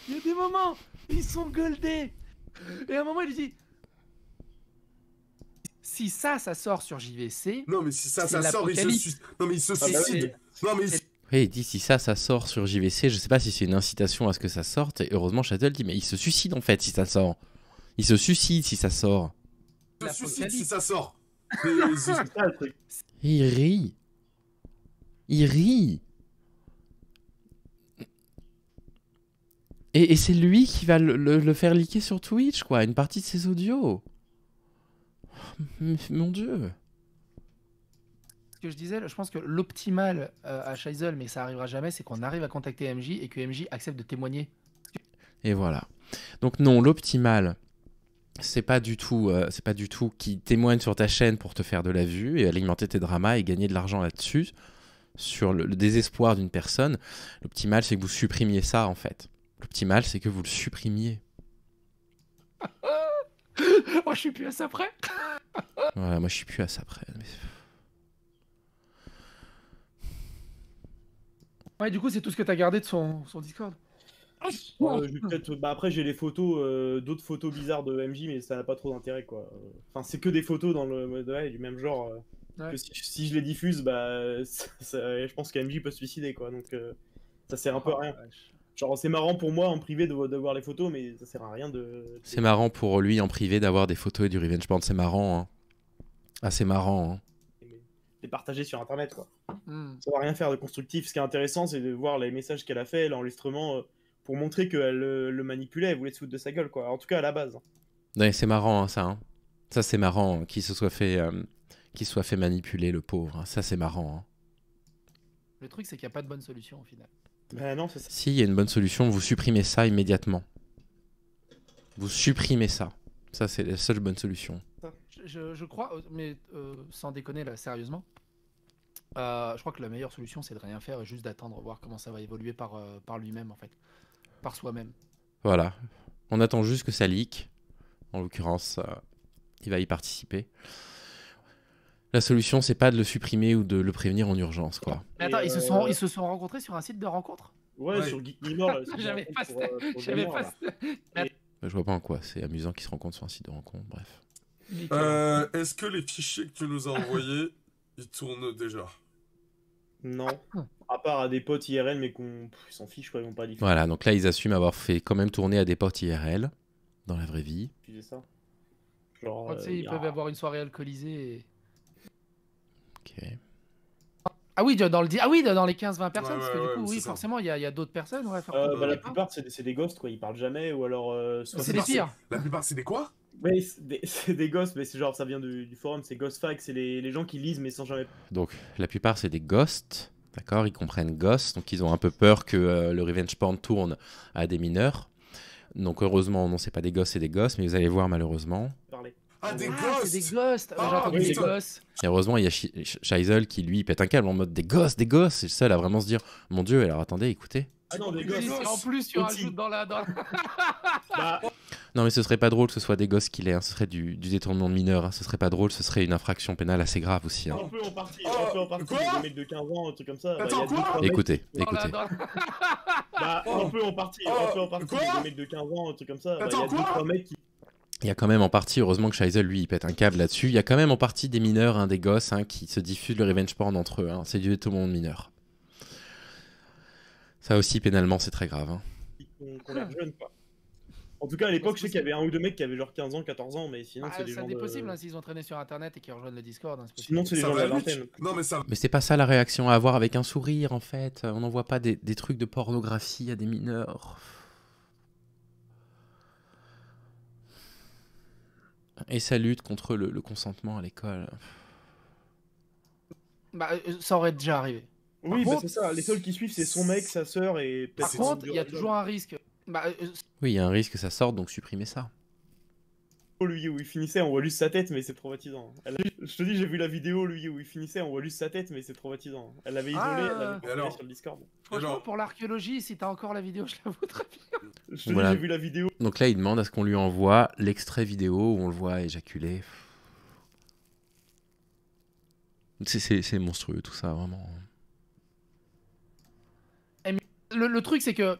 Il y a des moments, ils sont goldés. Et à un moment il lui dit, si ça sort sur JVC, Non, mais si ça C'est sort, il se l'apocalypse. suicide. Non, mais il se Ah bah suicide. Non, mais il- Oui, il dit si ça sort sur JVC, je sais pas si c'est une incitation à ce que ça sorte. Et heureusement, Châtel dit mais il se suicide en fait si ça sort. Il se suicide si ça sort. il se suicide L'apocalypse. si ça sort. Mais C'est ça le truc. Et il rit. Il rit. Et c'est lui qui va le faire leaker sur Twitch, quoi, une partie de ses audios. Mon Dieu. ce que je disais, je pense que l'optimal à Shazel, mais ça arrivera jamais, c'est qu'on arrive à contacter MJ et que MJ accepte de témoigner. Et voilà. Donc non, l'optimal, c'est pas du tout qu'il témoigne sur ta chaîne pour te faire de la vue et alimenter tes dramas et gagner de l'argent là-dessus, sur le désespoir d'une personne. L'optimal, c'est que vous supprimiez ça, en fait. L'optimal, c'est que vous le supprimiez. Oh, je suis plus à ça près. Voilà, moi, je suis plus à ça près. Mais... Ouais, du coup, c'est tout ce que t'as gardé de son Discord. Après, j'ai les photos, d'autres photos bizarres de MJ, mais ça n'a pas trop d'intérêt, quoi. Enfin, c'est que des photos dans le mode du même genre. Ouais. Que si je les diffuse, je pense qu'MJ peut se suicider, quoi. Donc, ça sert un peu à rien. Genre, c'est marrant pour moi en privé de voir les photos, mais ça sert à rien de. C'est marrant pour lui en privé d'avoir des photos et du revenge porn, c'est marrant. Hein. Ah, c'est marrant. Hein. C'est partagé sur internet, quoi. Hmm. Ça va rien faire de constructif. Ce qui est intéressant, c'est de voir les messages qu'elle a fait, l'enregistrement, pour montrer qu'elle le manipulait, elle voulait se foutre de sa gueule, quoi. En tout cas, à la base. Ouais, c'est marrant, hein, ça. Hein. Ça, c'est marrant hein, qu'il se soit fait manipuler, le pauvre. Hein. Ça, c'est marrant. Hein. Le truc, c'est qu'il n'y a pas de bonne solution au final. Ben non, c'est ça. Si, il y a une bonne solution, vous supprimez ça immédiatement. Vous supprimez ça. Ça, c'est la seule bonne solution. Je crois, mais sans déconner là, sérieusement, je crois que la meilleure solution, c'est de rien faire et juste d'attendre, voir comment ça va évoluer par lui-même, en fait. Par soi-même. Voilà. On attend juste que ça leak. En l'occurrence, il va y participer. La solution, c'est pas de le supprimer ou de le prévenir en urgence, quoi. Mais attends, Et, ils se sont rencontrés sur un site de rencontre? Ouais, Ouais. sur Geek Mimor, là. c'est J'avais bien pas pour, pour J'avais Gamer, pas. là. Je vois pas en quoi. C'est amusant qu'ils se rencontrent sur un site de rencontre. Bref. Est-ce que les fichiers que tu nous as envoyés, ils tournent déjà? Non. À part à des potes IRL, mais ils s'en fichent, quoi. Ils vont pas diffuser Voilà, donc là, ils assument avoir fait quand même tourner à des potes IRL, dans la vraie vie. ça. Genre, Tu sais, ils peuvent avoir une soirée alcoolisée et... Ok. Ah oui, dans les 15-20 personnes, Ouais, parce que ouais, du coup, ouais, oui, c'est ça. forcément, il y a d'autres personnes. Ouais, la plupart, c'est des ghosts, quoi. Ils parlent jamais, ou alors. c'est les pires. La plupart, c'est des quoi? Ouais, c'est des ghosts, mais c'est genre, ça vient du forum, c'est Ghostfact, c'est les gens qui lisent, mais sans jamais. Donc, la plupart, c'est des ghosts. D'accord, ils comprennent ghost, donc ils ont un peu peur que le revenge porn tourne à des mineurs. Donc heureusement, non, c'est pas des gosses, c'est des gosses, mais vous allez voir malheureusement. Parler. Ah, des Ah, gosses. c'est des ghosts. Ah, J'ai entendu oui, des ça. gosses. Et heureusement, il y a Scheisel qui lui pète un câble en mode des gosses, des gosses. C'est le seul à vraiment se dire mon Dieu, alors attendez, écoutez. Ah non, des Oui, gosses. Si, si, en plus, tu Aussi. rajoutes dans la. Bah, Non, mais ce serait pas drôle que ce soit des gosses qu'il ait, hein. Ce serait du détournement de mineurs, hein. Ce serait pas drôle, ce serait une infraction pénale assez grave aussi, hein. un peu en partie, Oh, un peu en partie, quoi des mecs de 15 ans, un truc comme ça. Attends, y a quoi deux, trois mecs- Écoutez, Dans la- écoutez. dans la- Bah, un peu en partie, un peu en partie, quoi des mecs de 15 ans, un truc comme ça. Attends, Y a deux, quoi trois mecs qui. Il y a quand même en partie, heureusement que Scheisel, lui, il pète un câble là-dessus. Il y a quand même en partie des mineurs, hein, des gosses, hein, qui se diffusent le revenge porn entre eux, hein. C'est du détournement de mineurs. Ça aussi, pénalement, c'est très grave, hein. qui ont l'air jeunes, quoi. En tout cas, à l'époque, je sais qu'il y avait un ou deux mecs qui avaient genre 15 ans, 14 ans, mais sinon, Ah, c'est des ça gens c'est de... possible hein, s'ils ont traîné sur internet et qu'ils rejoignent le Discord. Hein, c'est possible. Sinon, c'est des Ça gens de va la vite. vingtaine. Non, mais ça Mais c'est pas ça la réaction à avoir avec un sourire, en fait. On n'envoie pas des trucs de pornographie à des mineurs. Et ça lutte contre le consentement à l'école. Bah, ça aurait déjà arrivé. Oui, Par bah contre- c'est ça. Les seuls qui suivent, c'est son mec, sa sœur et Par peut-être. contre, il y a toujours un risque. Bah, Oui, il y a un risque que ça sorte, donc supprimez ça. Lui où il finissait, on voit juste sa tête, mais c'est traumatisant. Je te dis, j'ai vu la vidéo, lui où il finissait, on voit juste sa tête, mais c'est traumatisant. Elle l'avait isolé, elle l'avait Mais partagé alors sur le Discord. franchement, Alors- pour l'archéologie, si t'as encore la vidéo, je la voudrais bien. Je te dis, Voilà. j'ai vu la vidéo. Donc là, il demande à ce qu'on lui envoie l'extrait vidéo où on le voit éjaculer. C'est monstrueux tout ça, vraiment. Le truc, c'est que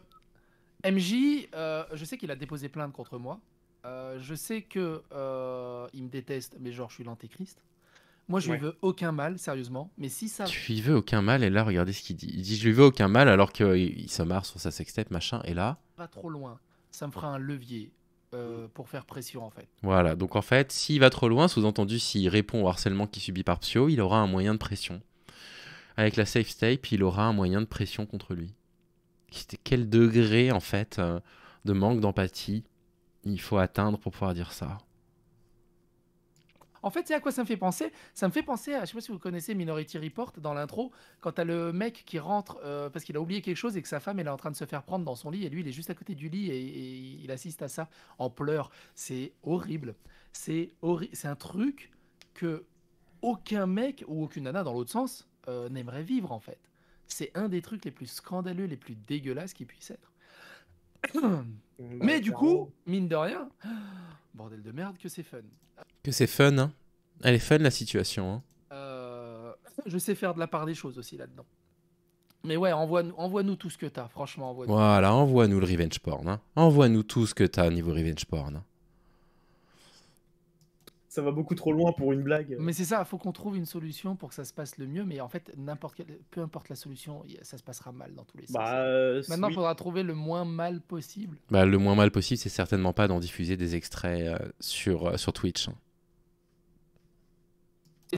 MJ, je sais qu'il a déposé plainte contre moi. Je sais que il me déteste, mais genre, je suis l'antéchrist. Moi, je lui Ouais. veux aucun mal, sérieusement. Mais si ça Tu lui veux aucun mal, et là, regardez ce qu'il dit. Il dit, je lui veux aucun mal, alors qu'il se marre sur sa sextape, machin, et là... va trop loin, ça me fera un levier pour faire pression, en fait. Voilà, donc en fait, s'il va trop loin, sous-entendu, s'il répond au harcèlement qu'il subit par Psio, il aura un moyen de pression. Avec la safe tape, il aura un moyen de pression contre lui. C'était quel degré, en fait, de manque d'empathie il faut atteindre pour pouvoir dire ça? En fait, c'est à quoi ça me fait penser? Ça me fait penser à, je sais pas si vous connaissez Minority Report dans l'intro, quand t'as le mec qui rentre parce qu'il a oublié quelque chose et que sa femme elle est en train de se faire prendre dans son lit et lui il est juste à côté du lit et il assiste à ça en pleurs. C'est horrible. C'est un truc que aucun mec ou aucune nana dans l'autre sens n'aimerait vivre en fait. C'est un des trucs les plus scandaleux, les plus dégueulasses qui puissent être. Mais du coup, mine de rien, bordel de merde que c'est fun. Que c'est fun, hein. Elle est fun, la situation, hein. Je sais faire de la part des choses aussi là-dedans. Mais ouais, envoie-nous tout ce que t'as, franchement, envoie-nous. Voilà, envoie-nous le revenge porn, hein. Envoie-nous tout ce que t'as niveau revenge porn, hein. Ça va beaucoup trop loin pour une blague. Mais c'est ça, faut qu'on trouve une solution pour que ça se passe le mieux, mais en fait, peu importe la solution, ça se passera mal dans tous les sens. Bah, Maintenant, il oui. faudra trouver le moins mal possible. Bah, le moins mal possible, c'est certainement pas d'en diffuser des extraits sur Twitch, hein.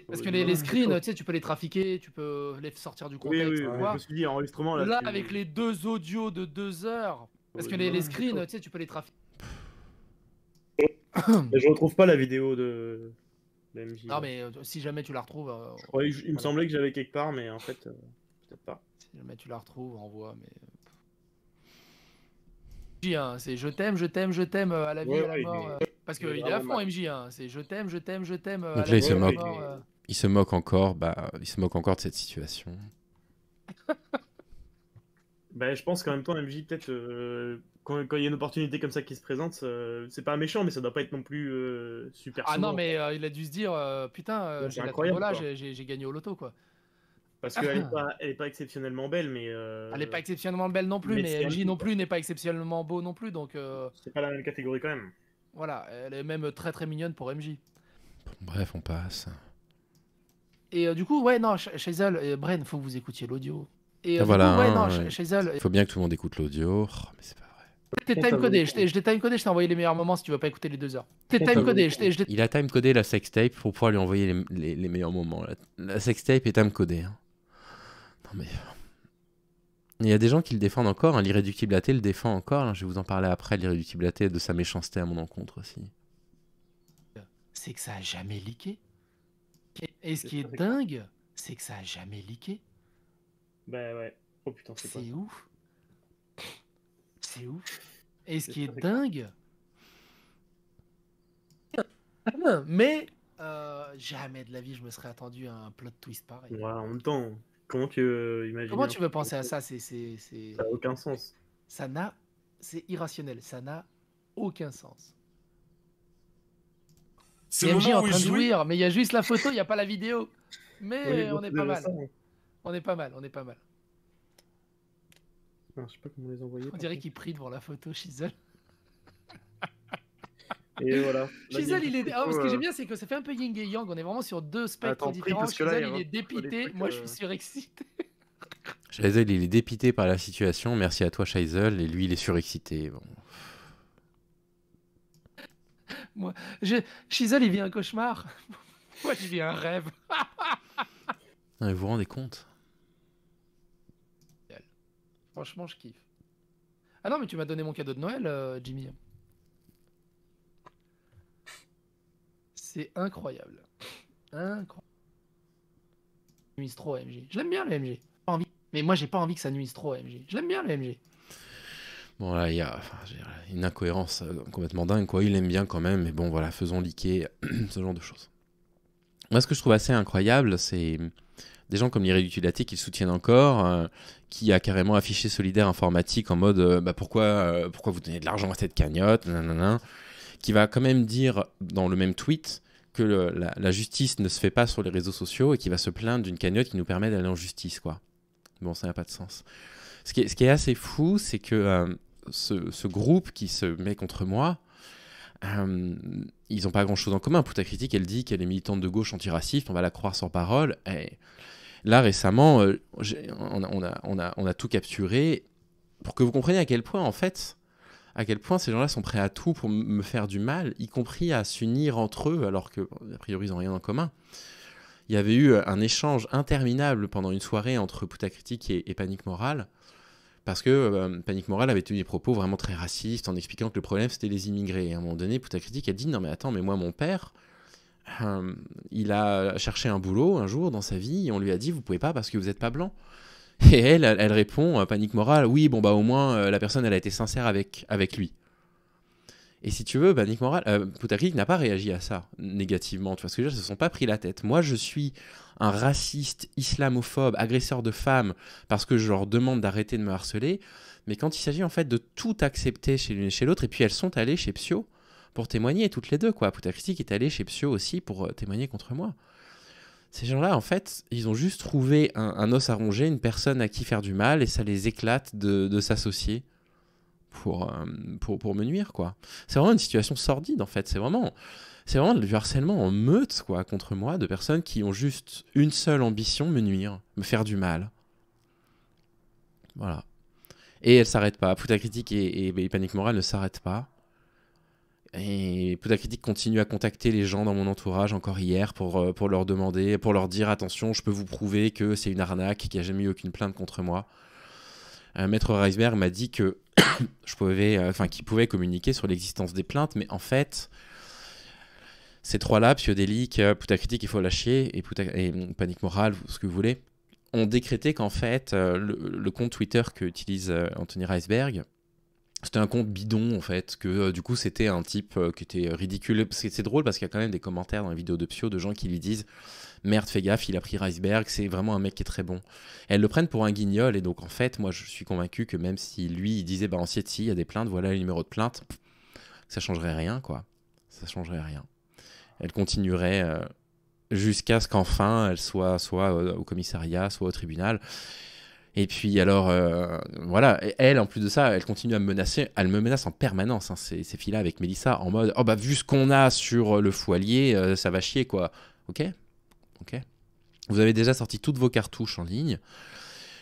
Parce que les screens, tu sais, tu peux les trafiquer, tu peux les sortir du Oui, contexte. oui, tu oui, vois. je me suis dit, enregistrement là. Là, c'est- avec les deux audios de 2 heures, parce que les screens, tu sais, tu peux les trafiquer. Mais je retrouve pas la vidéo de MJ. Non, mais si jamais tu la retrouves, Il me semblait que j'avais quelque part, mais en fait, peut-être pas. si jamais tu la retrouves, envoie. Mais MJ, hein, c'est je t'aime, je t'aime, je t'aime à la vie, Ouais, à la ouais, mort. mais- Parce mais qu'il est à vraiment fond, MJ. Hein, c'est je t'aime, je t'aime, je t'aime. à Donc la là, il vie, se à la moque. mort, Il se moque encore, de cette situation. Bah, je pense qu'en même temps, MJ, peut-être, quand il y a une opportunité comme ça qui se présente, c'est pas méchant, mais ça doit pas être non plus super Ah souvent. non, mais il a dû se dire putain, Ouais, j'ai c'est la incroyable, tombola, quoi. j'ai gagné au loto, quoi. Parce qu'elle elle est pas exceptionnellement belle, mais. Elle est pas exceptionnellement belle non plus, mais mais c'est MJ un non peu, plus n'est pas exceptionnellement beau non plus, donc C'est pas la même catégorie quand même. voilà, elle est même très très mignonne pour MJ. Bref, on passe. Et du coup, ouais, non, Shazel et Bren, faut que vous écoutiez l'audio. Et Ah, du voilà, coup, ouais, hein, non, ouais. Shazel, Il faut bien que tout le monde écoute l'audio. Oh, mais c'est pas vrai. je t'ai timecodé, je t'ai timecodé, je t'ai envoyé les meilleurs moments si tu veux pas écouter les 2 heures. Je t'ai timecodé, je t'ai Il a timecodé la sextape pour pouvoir lui envoyer les meilleurs moments. La sextape est timecodée, hein. Non mais... Il y a des gens qui le défendent encore, hein. L'irréductible athée le défend encore, hein. Je vais vous en parler après, l'irréductible athée, de sa méchanceté à mon encontre aussi. c'est que ça a jamais leaké. Et ce qui est dingue, c'est que ça a jamais leaké. Bah ouais. Oh putain, c'est quoi C'est ça ouf. C'est ouf. Et ce C'est qui est très dingue, Mais jamais de la vie je me serais attendu à un plot twist pareil. Ouais, en même temps, comment tu imagines Comment tu veux penser à ça? C'est Ça n'a aucun sens. ça n'a c'est irrationnel, ça n'a aucun sens. C'est Et le MJ est moment en où il train de jouit. jouir, mais il y a juste la photo, il n'y a pas la vidéo. Oui, Mais bon, on est c'est pas déjà mal. ça, hein. On est pas mal, on est pas mal. Ah, je sais pas comment les envoyer. On par dirait contre. qu'il prie devant la photo, Shizel. Et voilà. Là, Shizel, il est. photo, Ah, ce que j'aime bien, c'est que ça fait un peu yin et yang. On est vraiment sur deux spectres Attends, prie, différents. parce que là, Shizel, il il est reçoit des dépité. trucs, Moi, je suis surexcité. Shaisel, il est dépité par la situation. Merci à toi, Shaisel. Et lui, il est surexcité. Bon. Shizel, il vit un cauchemar. Moi, je vis un rêve. Non, mais vous vous rendez compte? Franchement, je kiffe. Ah non, mais tu m'as donné mon cadeau de Noël, Jimmy. C'est incroyable. Incroyable. Nuise trop à MJ. Je l'aime bien, le MJ. Pas envie. Mais moi, j'ai pas envie que ça nuise trop à MJ. Je l'aime bien, le MJ. Bon, là, il y a une incohérence complètement dingue, quoi. Il aime bien quand même, mais bon, voilà, faisons liquer ce genre de choses. Moi, ce que je trouve assez incroyable, c'est des gens comme l'Irréduculati qui le soutiennent encore, qui a carrément affiché Solidaire Informatique en mode pourquoi vous donnez de l'argent à cette cagnotte, nanana, qui va quand même dire dans le même tweet que la justice ne se fait pas sur les réseaux sociaux et qui va se plaindre d'une cagnotte qui nous permet d'aller en justice, quoi. Bon, ça n'a pas de sens. Ce qui est assez fou, c'est que ce groupe qui se met contre moi, ils n'ont pas grand-chose en commun. Poutacritique, elle dit qu'elle est militante de gauche antiraciste, on va la croire sans parole. Et là, récemment, on a tout capturé pour que vous compreniez à quel point ces gens-là sont prêts à tout pour me faire du mal, y compris à s'unir entre eux, alors que, a priori, ils n'ont rien en commun. Il y avait eu un échange interminable pendant une soirée entre Poutacritique et Panique Morale, parce que Panique Morale avait tenu des propos vraiment très racistes en expliquant que le problème c'était les immigrés. Et à un moment donné, Poutacritique a dit non mais attends, mais moi mon père, il a cherché un boulot un jour dans sa vie et on lui a dit vous pouvez pas parce que vous n'êtes pas blanc. Et elle répond Panique Morale, oui bon bah au moins la personne elle a été sincère avec lui. Et si tu veux, Panique Morale, Poutacritique n'a pas réagi à ça négativement. Tu vois ce que je veux dire, ils se sont pas pris la tête. Moi je suis un raciste, islamophobe, agresseur de femmes, parce que je leur demande d'arrêter de me harceler. Mais quand il s'agit en fait de tout accepter chez l'une et chez l'autre, et puis elles sont allées chez Psyo pour témoigner, toutes les deux, quoi. Poutacritique est allée chez Psyo aussi pour témoigner contre moi. Ces gens-là, en fait, ils ont juste trouvé un os à ronger, une personne à qui faire du mal, et ça les éclate de s'associer pour me nuire, quoi. C'est vraiment une situation sordide, en fait. C'est vraiment du harcèlement en meute, quoi, contre moi, de personnes qui ont juste une seule ambition, me nuire, me faire du mal. Voilà. Et elles s'arrêtent pas. Poutacritique et Panique Morale ne s'arrêtent pas. Et Poutacritique continue à contacter les gens dans mon entourage encore hier pour leur demander, pour leur dire attention, je peux vous prouver que c'est une arnaque, qu'il n'y a jamais eu aucune plainte contre moi. Maître Reisberg m'a dit que qu'il pouvait communiquer sur l'existence des plaintes, mais en fait, ces trois-là, Psyodélique, Poutacritique, il faut lâcher, et Panique Morale, ce que vous voulez, ont décrété qu'en fait, le compte Twitter que utilise Anthony Reisberg, c'était un compte bidon, en fait, que du coup, c'était un type qui était ridicule. C'est drôle parce qu'il y a quand même des commentaires dans les vidéos de Psyo de gens qui lui disent « Merde, fais gaffe, il a pris Reisberg, c'est vraiment un mec qui est très bon. » Et elles le prennent pour un guignol, et donc en fait, moi, je suis convaincu que même si lui, il disait « Bah, en Sietsi, il y a des plaintes, voilà le numéro de plainte », ça changerait rien, quoi. Ça changerait rien. Elle continuerait jusqu'à ce qu'enfin, elle soit au commissariat, soit au tribunal. Et puis alors, voilà, et elle, en plus de ça, elle continue à me menacer. Elle me menace en permanence, hein, ces filles-là, avec Mélissa, en mode « Oh bah, vu ce qu'on a sur le Foualier, ça va chier, quoi. » Ok. Vous avez déjà sorti toutes vos cartouches en ligne.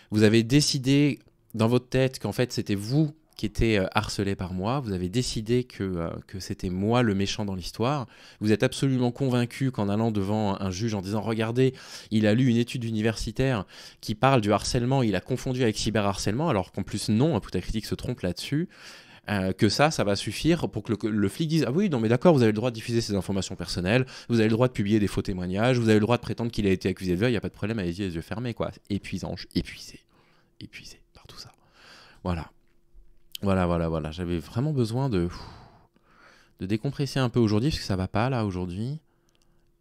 Vous avez décidé dans votre tête qu'en fait, c'était vous qui étiez harcelé par moi. Vous avez décidé que c'était moi le méchant dans l'histoire. Vous êtes absolument convaincu qu'en allant devant un juge en disant « Regardez, il a lu une étude universitaire qui parle du harcèlement, il a confondu avec cyberharcèlement, alors qu'en plus non, un Poutacritique se trompe là-dessus. » que ça va suffire pour que le flic dise « Ah oui, non mais d'accord, vous avez le droit de diffuser ces informations personnelles, vous avez le droit de publier des faux témoignages, vous avez le droit de prétendre qu'il a été accusé de viol, il n'y a pas de problème, allez-y les yeux fermés, quoi. » Épuisant, épuisé par tout ça. Voilà. J'avais vraiment besoin de décompresser un peu aujourd'hui, parce que ça va pas là aujourd'hui,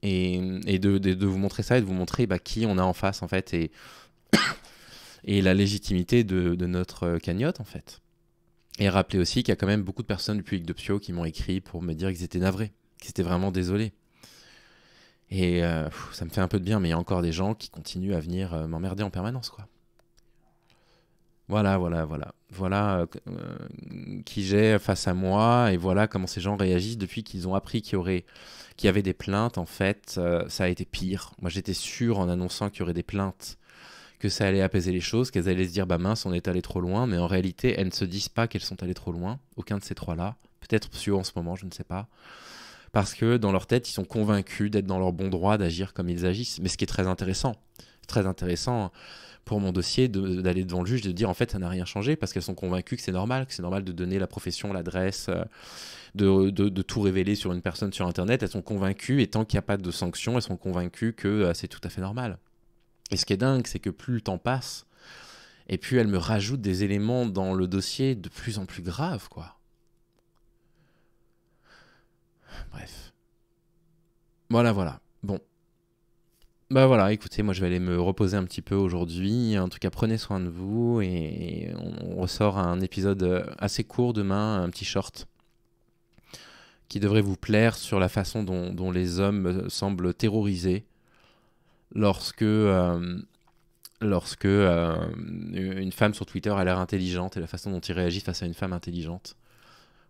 et de vous montrer ça et de vous montrer qui on a en face en fait, et la légitimité de notre cagnotte en fait. Et rappeler aussi qu'il y a quand même beaucoup de personnes du public de Pio qui m'ont écrit pour me dire qu'ils étaient navrés, qu'ils étaient vraiment désolés. Et ça me fait un peu de bien, mais il y a encore des gens qui continuent à venir m'emmerder en permanence, quoi. Voilà qui j'ai face à moi, et voilà comment ces gens réagissent depuis qu'ils ont appris qu'il y avait des plaintes. En fait, ça a été pire. Moi, j'étais sûr en annonçant qu'il y aurait des plaintes que ça allait apaiser les choses, qu'elles allaient se dire bah mince, on est allé trop loin, mais en réalité, elles ne se disent pas qu'elles sont allées trop loin, aucun de ces trois-là. Peut-être Pio en ce moment, je ne sais pas. Parce que dans leur tête, ils sont convaincus d'être dans leur bon droit, d'agir comme ils agissent. Mais ce qui est très intéressant pour mon dossier, d'aller devant le juge, de dire en fait ça n'a rien changé, parce qu'elles sont convaincues que c'est normal de donner la profession, l'adresse, de tout révéler sur une personne sur Internet. Elles sont convaincues, et tant qu'il n'y a pas de sanction, elles sont convaincues que c'est tout à fait normal. Et ce qui est dingue, c'est que plus le temps passe, et plus elles me rajoutent des éléments dans le dossier de plus en plus graves, quoi. Bref. Voilà. Bon. Bah voilà, écoutez, moi je vais aller me reposer un petit peu aujourd'hui. En tout cas, prenez soin de vous, et on ressort un épisode assez court demain, un petit short qui devrait vous plaire sur la façon dont les hommes semblent terrorisés lorsque une femme sur Twitter a l'air intelligente, et la façon dont ils réagissent face à une femme intelligente.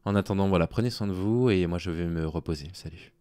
En attendant, voilà, prenez soin de vous, et moi je vais me reposer. Salut.